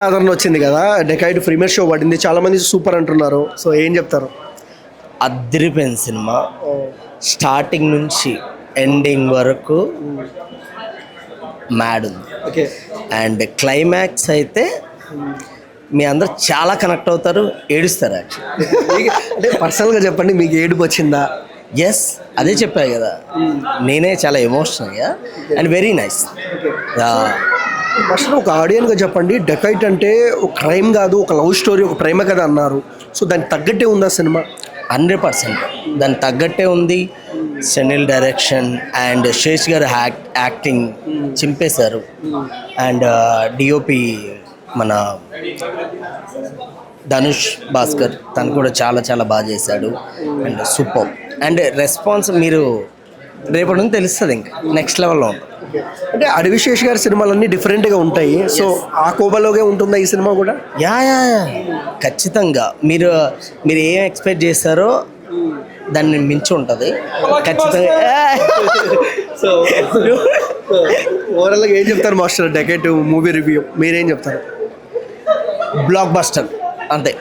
ఆదరణ వచ్చింది కదా, డెకైడ్ ప్రీమియర్ షో పడింది, చాలా మంది సూపర్ అంటున్నారు. సో ఏం చెప్తారు? అదిరిపోయిన సినిమా. స్టార్టింగ్ నుంచి ఎండింగ్ వరకు మ్యాడ్ ఉంది. ఓకే. అండ్ క్లైమాక్స్ అయితే మీ అందరు చాలా కనెక్ట్ అవుతారు, ఏడుస్తారు యాక్చువల్లీ. అంటే పర్సనల్గా చెప్పండి, మీకు ఏడుపు వచ్చిందా? ఎస్, అదే చెప్పాను కదా, నేనే చాలా ఎమోషనల్గా అండ్ వెరీ నైస్. ఫస్ట్ ఒక ఆడియన్గా చెప్పండి, డెకైట్ అంటే ఒక క్రైమ్ కాదు, ఒక లవ్ స్టోరీ, ఒక ప్రేమ కథ అన్నారు. సో దానికి తగ్గట్టే ఉందా సినిమా? 100% దానికి తగ్గట్టే ఉంది. సెనిల్ డైరెక్షన్ అండ్ శేష్ గారు యాక్టింగ్ చింపేశారు. అండ్ డిఓపి మన ధనుష్ భాస్కర్, తను కూడా చాలా చాలా బాగా చేశాడు. And super. అండ్ రెస్పాన్స్ మీరు రేపటి నుంచి తెలుస్తుంది, ఇంకా నెక్స్ట్ లెవెల్లో ఉంటుంది. అంటే అడివిశేష్ గారి సినిమాలన్నీ డిఫరెంట్గా ఉంటాయి. సో ఆ కోబలోగే ఉంటుందా ఈ సినిమా కూడా? యా ఖచ్చితంగా. మీరు మీరు ఏం ఎక్స్పెక్ట్ చేస్తారో దాన్ని మించి ఉంటుంది ఖచ్చితంగా. సో ఓవరాల్గా ఏం చెప్తారు మాస్టర్, డెకైట్ మూవీ రివ్యూ మీరేం చెప్తారు? బ్లాక్ బస్టర్ అంతే.